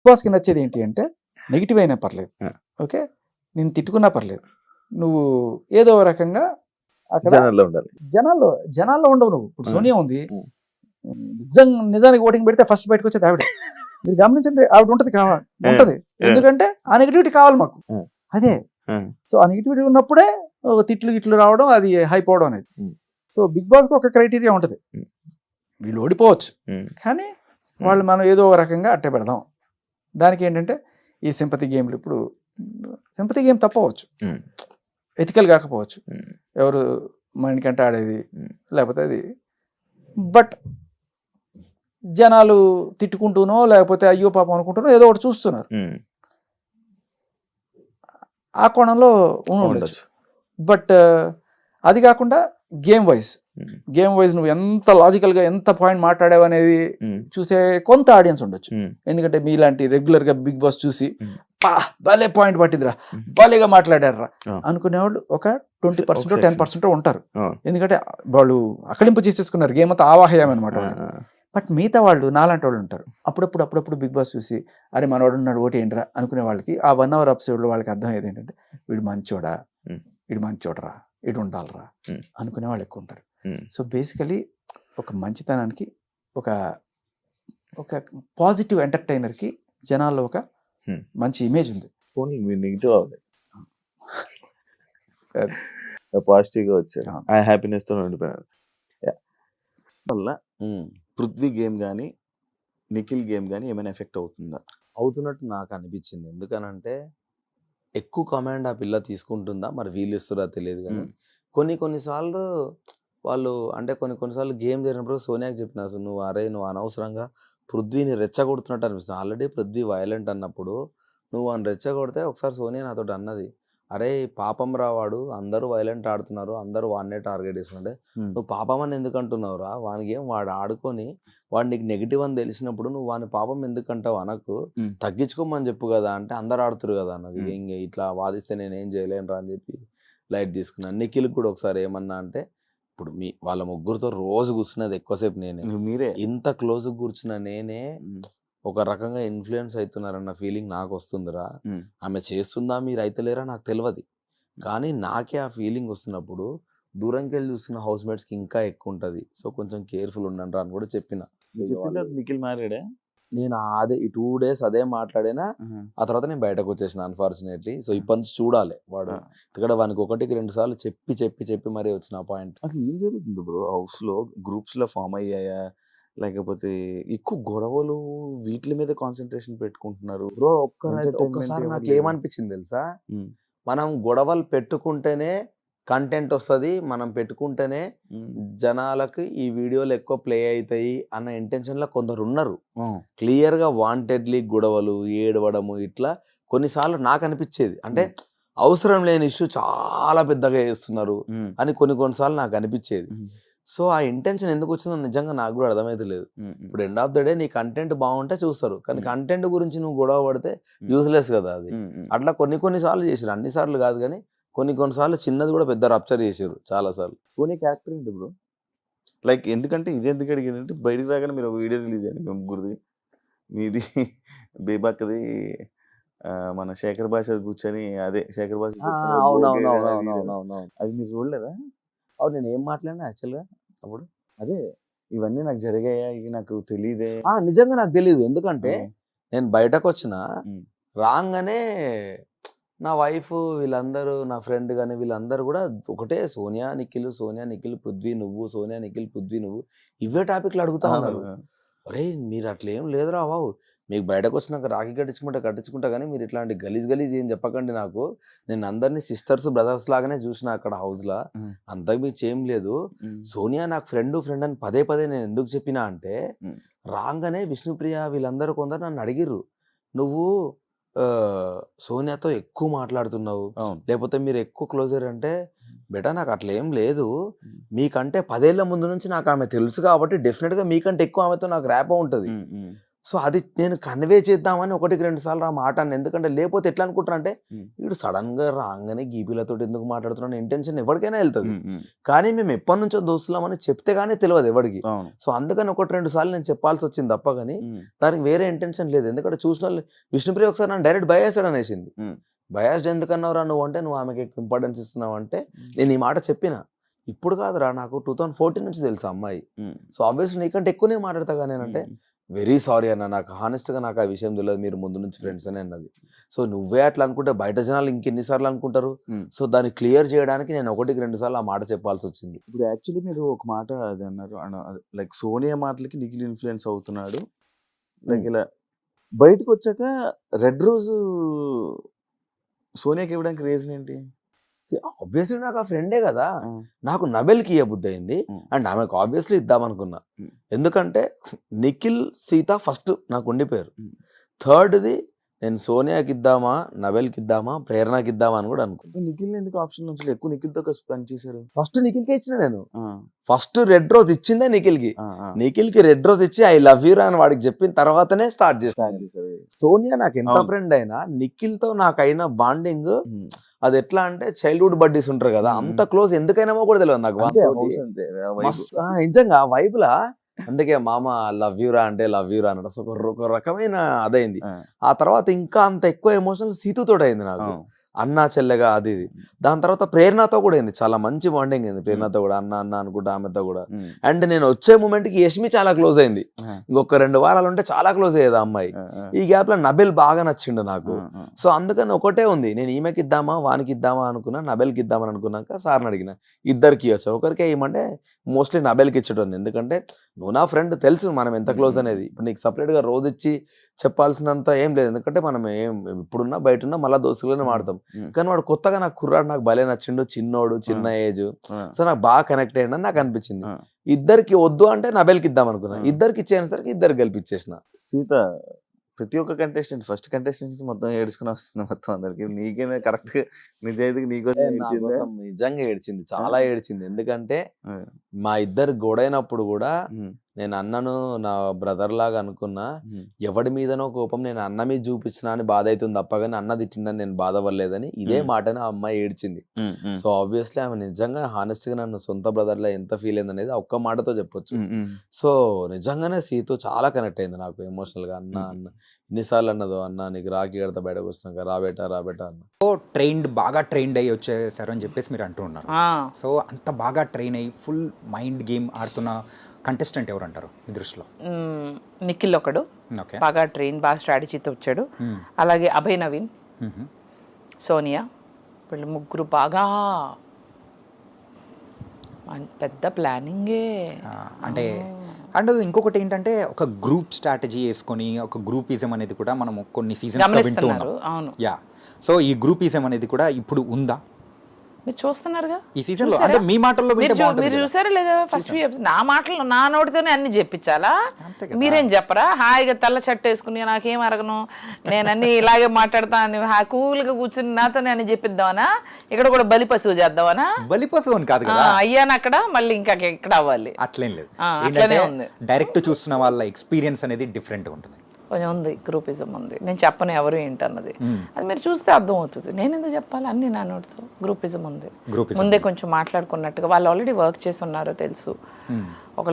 బాస్కి నచ్చేది ఏంటి అంటే నెగిటివ్ అయినా పర్లేదు, ఓకే, నేను తిట్టుకున్నా పర్లేదు, నువ్వు ఏదో రకంగా అక్కడ జనాల్లో ఉండవు. నువ్వు ఇప్పుడు సోనియా ఉంది, నిజానికి ఓటింగ్ పెడితే ఫస్ట్ బయటకు వచ్చేది ఆవిడ. మీరు గమనించండి, ఆవిడ ఉంటది ఎందుకంటే ఆ నెగిటివిటీ కావాలి మాకు. అదే సో ఆ నెగిటివిటీ ఉన్నప్పుడే తిట్లు గిట్లు రావడం, అది హైప్ అవడం అనేది. సో బిగ్ బాస్కి ఒక క్రైటీరియా ఉంటుంది, వీళ్ళు ఓడిపోవచ్చు కానీ వాళ్ళు మనం ఏదో ఒక రకంగా అట్టే పెడదాం. దానికి ఏంటంటే ఈ సింపతి గేమ్లు, ఇప్పుడు సింపతి గేమ్ తప్పవచ్చు, ఎథికల్ కాకపోవచ్చు, ఎవరు మనకంటే ఆడేది లేకపోతే అది, బట్ జనాలు తిట్టుకుంటూనో లేకపోతే అయ్యో పాపం అనుకుంటూనో ఏదో ఒకటి చూస్తున్నారు, ఆ కోణంలో ఉండొచ్చు. బట్ అది కాకుండా గేమ్ వైజ్ నువ్వు ఎంత లాజికల్గా ఎంత పాయింట్ మాట్లాడావు అనేది చూసే కొంత ఆడియన్స్ ఉండొచ్చు. ఎందుకంటే మీలాంటి రెగ్యులర్గా బిగ్ బాస్ చూసి భలే పాయింట్ పట్టిందిరా, భలేగా మాట్లాడారా అనుకునేవాళ్ళు ఒక 20% 10% ఉంటారు. ఎందుకంటే వాళ్ళు అకలింపు చేసేసుకున్నారు, గేమ్ అంతా ఆవాహయం అనమాట. బట్ మిగతా వాళ్ళు నాలాంటి వాళ్ళు ఉంటారు, అప్పుడప్పుడు బిగ్ బాస్ చూసి అరే మనవాడు ఉన్నాడు ఓటు ఏంట్రా అనుకునే వాళ్ళకి ఆ 1 hour ఎపిసోడ్లో వాళ్ళకి అర్థం అయ్యేది ఏంటంటే వీడు మంచోడరా, ఇటు ఉండాలరా అనుకునే వాళ్ళు ఎక్కువ ఉంటారు. సో బేసికలీ ఒక మంచితనానికి ఒక పాజిటివ్ ఎంటర్టైనర్కి జనాల్లో ఒక మంచి ఇమేజ్ ఉంది. నెగిటివ్ అవ్వలేదు, పాజిటివ్గా వచ్చారు, ఆ హ్యాపీనెస్తో ఉండిపోయారు. వల్ల పృథ్వీ గేమ్ కానీ నిఖిల్ గేమ్ కానీ ఏమైనా ఎఫెక్ట్ అవుతుందా? అవుతున్నట్టు నాకు అనిపించింది. ఎందుకనంటే ఎక్కువ కమాండ్ ఆ పిల్ల తీసుకుంటుందా, మరి వీళ్ళు ఇస్తారా తెలియదు. కానీ కొన్నిసార్లు వాళ్ళు అంటే కొన్నిసార్లు గేమ్ జరిగినప్పుడు సోనియాకి చెప్పిన, అసలు నువ్వు అనవసరంగా పృథ్వీని రెచ్చగొడుతున్నట్టు అనిపిస్తుంది. ఆల్రెడీ పృథ్వీ వైలెంట్ అన్నప్పుడు నువ్వు అని రెచ్చగొడితే ఒకసారి సోనియా నాతో అన్నది, అరే పాపం రావాడు, అందరూ వైలెంట్ ఆడుతున్నారు, అందరూ వాడినే టార్గెట్ చేస్తుంటే నువ్వు పాపం అని ఎందుకు అంటున్నావు రా, వానికి ఏం వాడు ఆడుకొని వాడు నీకు నెగిటివ్ అని తెలిసినప్పుడు నువ్వు వాని పాపం ఎందుకు అంటావు, అనకు తగ్గించుకోమని చెప్పు కదా అంటే అందరు ఆడుతురు కదా అన్నది. ఇంక ఇట్లా వాదిస్తే నేనేం చేయలేను రా అని చెప్పి లైట్ తీసుకున్నాను. నిఖిల్ కూడా ఒకసారి ఏమన్నా అంటే, ఇప్పుడు వాళ్ళ ముగ్గురితో రోజు కూర్చున్నది ఎక్కువసేపు మీరే ఇంత క్లోజ్ కూర్చున్న నేనే ఒక రకంగా ఇన్ఫ్లుయెన్స్ అవుతున్నారన్న ఫీలింగ్ నాకు వస్తుందిరా. ఆమె చేస్తుందా మీరు అయితలేరా నాకు తెలియదు, కానీ నాకే ఆ ఫీలింగ్ వస్తున్నప్పుడు దూరంకి వెళ్ళి చూస్తున్న హౌస్ మేట్స్కి ఇంకా ఎక్కువ ఉంటుంది. సో కొంచెం కేర్ఫుల్ ఉండండి అని కూడా చెప్పిన. నిఖిల్ మారాడే, నేను అదే ఈ 2 days అదే మాట్లాడినా, ఆ తర్వాత నేను బయటకు వచ్చేసిన అన్ఫార్చునేట్లీ. సో ఇప్పటి నుంచి చూడాలి వాడు, ఇక్కడ వానికి 1-2 సార్లు చెప్పి మరీ వచ్చిన పాయింట్. అసలు ఏం జరుగుతుంది బ్రో హౌస్లో? గ్రూప్స్లో ఫామ్ అయ్యాయా, లేకపోతే ఎక్కువ గొడవలు వీటి మీద కాన్సన్ట్రేషన్ పెట్టుకుంటున్నారు? బ్రో ఒక్కసారి నాకు ఏమనిపించింది తెలుసా, మనం గొడవలు పెట్టుకుంటేనే కంటెంట్ వస్తుంది, మనం పెట్టుకుంటేనే జనాలకు ఈ వీడియోలు ఎక్కువ ప్లే అవుతాయి అన్న ఇంటెన్షన్లో కొందరు ఉన్నారు. క్లియర్గా వాంటెడ్లీ గొడవలు ఏడవడము ఇట్లా కొన్నిసార్లు నాకు అనిపించేది, అంటే అవసరం లేని ఇష్యూ చాలా పెద్దగా చేస్తున్నారు అని కొన్నిసార్లు నాకు అనిపించేది. సో ఆ ఇంటెన్షన్ ఎందుకు వచ్చిందో నిజంగా నాకు కూడా అర్థమైతే లేదు. ఇప్పుడు ఎండ్ ఆఫ్ ద డే నీ కంటెంట్ బాగుంటే చూస్తారు, కానీ కంటెంట్ గురించి నువ్వు గొడవ పడితే యూజ్లెస్ కదా అది. అట్లా కొన్నిసార్లు చేసారు, అన్నిసార్లు కాదు కానీ కొన్నిసార్లు చిన్నది కూడా పెద్ద రప్చర్ చేసారు చాలా సార్లు. సోనీ క్యారెక్టర్ ఏంటి బ్రో? లైక్ ఎందుకంటే ఇది ఎందుకు అడిగానంటే బయటకు రాగానే మీరు ఒక వీడియో రిలీజ్ అయ్యింది ముగ్గురిది, మీది బేబాక్ది, మన శేఖర్ భాష కూర్చొని అదే శేఖర్ భాష అది మీరు చూడలేదా? అవును, నేను ఏం మాట్లాడినా యాక్చువల్గా అప్పుడు అదే ఇవన్నీ నాకు జరిగాయా, ఇవి నాకు తెలియదే. నిజంగా నాకు తెలియదు, ఎందుకంటే నేను బయటకు వచ్చిన రాగానే నా వైఫ్ వీళ్ళందరూ నా ఫ్రెండ్ కానీ వీళ్ళందరూ కూడా ఒకటే సోనియా నిఖిల్ పృథ్వీ నువ్వు, సోనియా నిఖిల్ పృథ్వీ నువ్వు, ఇవే టాపిక్లు అడుగుతా ఉన్నారు. అరే మీరు అట్లా ఏం లేదురా బాబు, మీకు బయటకు వచ్చినాక రాఖీ కట్టించుకుంటా కానీ మీరు ఇట్లాంటి గలీజ్ ఏం చెప్పకండి నాకు, నేను అందరినీ సిస్టర్స్ బ్రదర్స్ లాగానే చూసిన అక్కడ హౌస్లో, అంతకు మీకు ఏం లేదు. సోనియా నాకు ఫ్రెండ్ అని పదే నేను ఎందుకు చెప్పినా అంటే, రాగానే విష్ణుప్రియ వీళ్ళందరూ కొందరు నన్ను అడిగిర్రు, నువ్వు సోనియాతో ఎక్కువ మాట్లాడుతున్నావు లేకపోతే మీరు ఎక్కువ క్లోజర్ అంటే, బెటా నాకు అట్లా ఏం లేదు, మీకంటే 10 ఏళ్ల ముందు నుంచి నాకు ఆమె తెలుసు కాబట్టి డెఫినెట్గా మీకంటే ఎక్కువ ఆమెతో నాకు ర్యాప్ ఉంటుంది. సో అది నేను కన్వే చేద్దామని 1-2 సార్లు ఆ మాట అన్న. ఎందుకంటే లేకపోతే ఎట్లా అనుకుంటారు అంటే వీడు సడన్ గా రాగానే గీపీలతో ఎందుకు మాట్లాడుతున్నాను ఇంటెన్షన్ ఎవరికైనా వెళ్తుంది. కానీ మేము ఎప్పటి నుంచో దోస్తులామని చెప్తే గానీ తెలియదు ఎవరికి. సో అందుకని 1-2 సార్లు నేను చెప్పాల్సి వచ్చింది తప్ప కానీ దానికి వేరే ఇంటెన్షన్ లేదు. ఎందుకంటే చూసిన వాళ్ళు విష్ణుప్రియ ఒకసారి నన్ను డైరెక్ట్ బయాస్డ్ అనేసింది. బయాస్డ్ ఎందుకన్నావురా నువ్వు అంటే, నువ్వు ఆమెకి ఇంపార్టెన్స్ ఇస్తున్నావు అంటే నేను ఈ మాట చెప్పిన. ఇప్పుడు కాదురా, నాకు 2014 నుంచి తెలుసు అమ్మాయి. సో ఆబ్వియస్లీ నీకంటే ఎక్కువనే మాట్లాడతా కానీ నేనంటే వెరీ సారీ అన్న, నాకు హానెస్ట్గా నాకు ఆ విషయం తెలియదు, మీరు ముందు నుంచి ఫ్రెండ్స్ అని అన్నది. సో నువ్వే అట్లా అనుకుంటే బయట జనాలు ఇంకెన్నిసార్లు అనుకుంటారు. సో దాన్ని క్లియర్ చేయడానికి నేను 1-2 సార్లు ఆ మాట చెప్పాల్సి వచ్చింది. ఇప్పుడు యాక్చువల్లీ మీరు ఒక మాట అది అన్నారు, లైక్ సోనియా మాటలకి నిఖిల్ ఇన్ఫ్లుయెన్స్ అవుతున్నాడు. లైక్ ఇలా బయటకు వచ్చాక రెడ్ రోజు సోనియాకి ఇవ్వడానికి రీజన్ ఏంటి? ఆబ్వియస్లీ నాకు ఆ ఫ్రెండే కదా, నాకు నబెల్కి ఇవ్వబుద్ధి అయింది అండ్ ఆమెకు ఆబ్వియస్లీ ఇద్దామనుకున్నా. ఎందుకంటే నిఖిల్ సీత ఫస్ట్ నాకు ఉండిపోయారు. థర్డ్ది నేను సోనియాకి ఇద్దామా, నబెల్కి ఇద్దామా, ప్రేరణకి ఇద్దామా అని కూడా అనుకున్నా. నిఖిల్ ఎందుకు ఆప్షన్ నుంచి ఎక్కువ నిఖిల్తో పనిచేశారు? ఫస్ట్ నిఖిల్కే ఇచ్చిన నేను. ఫస్ట్ రెడ్ రోజ్ ఇచ్చిందే నిఖిల్కి. నిఖిల్కి రెడ్ రోజ్ ఇచ్చి ఐ లవ్ యూ అని వాడికి చెప్పిన తర్వాతనే స్టార్ట్ చేస్తాను. సోనియా నాకు ఎంత ఫ్రెండ్ అయినా నిఖిల్తో నాకైనా బాండింగ్ అది ఎట్లా అంటే చైల్డ్హుడ్ బడ్డీస్ ఉంటారు కదా, అంత క్లోజ్ ఎందుకైనామో కూడా తెలియదు నాకు. నిజంగా వైపులా అందుకే మామ లవ్ యూరా అంటే లవ్ యూరా అన్నట్టు అసలు ఒక రకమైన అదైంది. ఆ తర్వాత ఇంకా అంత ఎక్కువ ఎమోషనల్ సీతుతో అయింది నాకు, అన్నా చెల్లెగా అది ఇది. దాని తర్వాత ప్రేరణతో కూడా అయింది, చాలా మంచి బాండింగ్ అయింది ప్రేరణతో కూడా, అన్న అన్న అనుకుంటా ఆమెతో కూడా. అండ్ నేను వచ్చే మూమెంట్ కి యష్మి చాలా క్లోజ్ అయింది. ఇంకొక 2 వారాలు ఉంటే చాలా క్లోజ్ అయ్యేది ఆ అమ్మాయి. ఈ గ్యాప్ లో నబెల్ బాగా నచ్చిండు నాకు. సో అందుకని ఒకటే ఉంది, నేను ఈమెకి ఇద్దామా వానికి ఇద్దామా అనుకున్నా, నబెల్కి ఇద్దామని అనుకున్నాక సార్ని అడిగిన ఇద్దరికి ఇవ్వచ్చు. ఒకరికే ఇవ్వమంటే మోస్ట్లీ నబెల్కి ఇచ్చడం, ఎందుకంటే నువ్వు నా ఫ్రెండ్ తెలుసు మనం ఎంత క్లోజ్ అనేది. ఇప్పుడు నీకు సపరేట్ గా రోజు ఇచ్చి చెప్పాల్సినంత ఏం లేదు, ఎందుకంటే మనం ఏం ఇప్పుడున్నా బయట ఉన్నా మళ్ళీ దోస్తులనే మాడతాం. కానీ వాడు కొత్తగా నాకు కుర్రాడు నాకు భలే నచ్చిండు, చిన్నోడు చిన్న ఏజ్, సో నాకు బాగా కనెక్ట్ అయ్యిందని నాకు అనిపించింది. ఇద్దరికి వద్దు అంటే నబెల్కి ఇద్దాం అనుకున్నా, ఇద్దరికి ఇచ్చేసరికి ఇద్దరు గెలిపించేసిన. సీత ప్రతి ఒక్క కంటెస్టెంట్ ఫస్ట్ కంటెస్టెంట్ మొత్తం ఏడుచుకుని వస్తుంది మొత్తం అందరికి. నీకేమే కరెక్ట్ నిజాయితీకి నీకోసం నిజంగా ఏడ్చింది, చాలా ఏడ్చింది. ఎందుకంటే మా ఇద్దరు గొడవైనప్పుడు కూడా నేను అన్నను నా బ్రదర్ లాగా అనుకున్నా, ఎవడి మీదనో కోపం నేను అన్న మీద చూపించినా అని బాధ అవుతుంది తప్ప కానీ అన్న తిట్టిందని నేను బాధపడలేదని ఇదే మాటని ఆ అమ్మాయి ఏడ్చింది. సో ఆబ్వియస్లీ ఆమె నిజంగా హానెస్ట్ గా నన్ను సొంత బ్రదర్ లా ఎంత ఫీల్ అయింది అనేది ఒక్క మాటతో చెప్పొచ్చు. సో నిజంగానే సీతో చాలా కనెక్ట్ అయింది నాకు ఎమోషనల్ గా. అన్న అన్న ఎన్నిసార్లు అన్నదో, అన్న నీకు రాఖీ కడతా బయటకు వచ్చినాక రాబేటా రాబేటా అన్న. సో ట్రైన్డ్ బాగా ట్రైన్డ్ అయ్యి వచ్చేసారు అని చెప్పేసి మీరు అంటూ ఉన్నారు. సో అంత బాగా ట్రైన్ అయ్యి ఫుల్ మైండ్ గేమ్ ఆడుతున్న కంటెస్టెంట్ ఎవరు అంటారు మీ దృష్టిలో? నిఖిల్ ఒకడు బాగా ట్రైన్, బాగా స్ట్రాటజీతో వచ్చాడు. అలాగే అభయ్ నవీన్, సోనియా, వీళ్ళు ముగ్గురు బాగా పెద్ద ప్లానింగే. అంటే అండ్ ఇంకొకటి ఏంటంటే ఒక గ్రూప్ స్ట్రాటజీ వేసుకొని ఒక గ్రూపిజం అనేది కూడా మనం కొన్ని సీజన్స్ వింటూ ఉన్నాం. అవును, యా. సో ఈ గ్రూపిజం అనేది కూడా ఇప్పుడు ఉందా మీరు చూస్తున్నారుగా ఈ సీజన్ లో? అంటే మీ మాటల్లో మీరు చూసారా లేదా? ఫస్ట్ నా మాటలు నా నోటితోనే అన్ని చెప్పించాలా? మీరేం చెప్పరా? హాయిగా తెల్ల షర్ట్ వేసుకుని నాకేం అరగను, నేను అన్ని ఇలాగే మాట్లాడతా అని కూల్గా కూర్చుని నాతోనే అన్ని చెప్పిద్దామనా? ఇక్కడ కూడా బలి పశువు చేద్దామనా? బలి పశువు అని కాదు కదా, అయ్యాను అక్కడ మళ్ళీ ఇంకా ఎక్కడ అవ్వాలి. అట్లేం లేదు, అట్లనే ఉంది. డైరెక్ట్ చూస్తున్న వాళ్ళ ఎక్స్పీరియన్స్ అనేది డిఫరెంట్ ఉంటుంది. కొంచెం ఉంది, గ్రూపిజం ఉంది. నేను చెప్పను ఎవరు ఏంటన్నది, అది మీరు చూస్తే అర్థం అవుతుంది. నేను ఎందుకు చెప్పాలి? అన్ని నా నోటితో గ్రూపిజం ఉంది. ముందే కొంచెం మాట్లాడుకున్నట్టుగా వాళ్ళు ఆల్రెడీ వర్క్ చేసి ఉన్నారో తెలుసు. ఒకళ్ళు